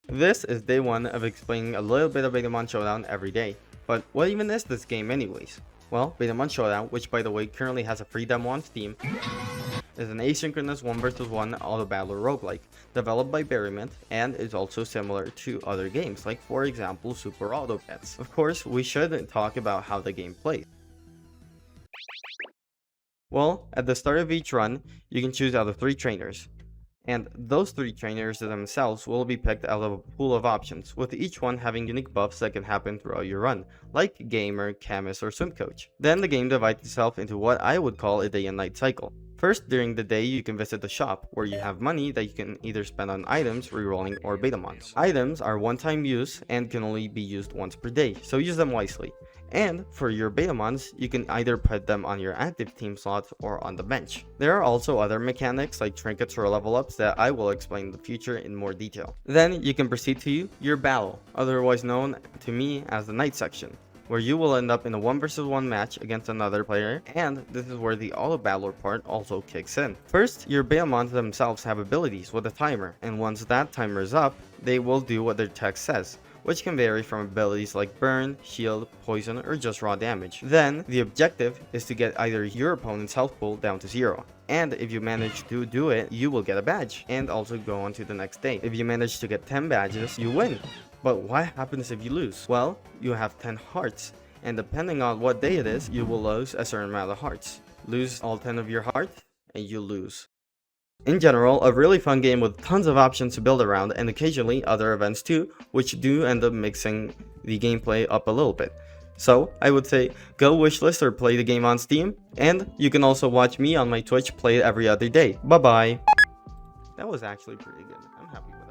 This is day 1 of explaining a little bit of Batomon Showdown every day. But what even is this game anyways? Well, Batomon Showdown, which by the way currently has a free demo on Steam, is an asynchronous 1 vs 1 auto battler roguelike, developed by Batomon, and is also similar to other games, like for example Super Auto Pets. Of course, we should talk about how the game plays. Well, at the start of each run, you can choose out of 3 trainers. And those 3 trainers themselves will be picked out of a pool of options, with each one having unique buffs that can happen throughout your run, like Gamer, Chemist, or Swim Coach. Then the game divides itself into what I would call a day and night cycle. First, during the day, you can visit the shop, where you have money that you can either spend on items, rerolling, or Batomons. Items are one-time use and can only be used once per day, so use them wisely. And for your Batomons, you can either put them on your active team slot or on the bench. There are also other mechanics like trinkets or level ups that I will explain in the future in more detail. Then you can proceed to your battle, otherwise known to me as the night section, where you will end up in a 1 vs 1 match against another player, and this is where the auto battler part also kicks in. First, your Batomons themselves have abilities with a timer, and once that timer is up, they will do what their text says, which can vary from abilities like burn, shield, poison, or just raw damage. Then, the objective is to get either your opponent's health pool down to 0. And if you manage to do it, you will get a badge, and also go on to the next day. If you manage to get 10 badges, you win. But what happens if you lose? Well, you have 10 hearts, and depending on what day it is, you will lose a certain amount of hearts. Lose all 10 of your hearts, and you lose. In general, a really fun game with tons of options to build around, and occasionally other events too, which do end up mixing the gameplay up a little bit. So, I would say go wishlist or play the game on Steam, and you can also watch me on my Twitch play it every other day. Bye bye! That was actually pretty good. I'm happy with it.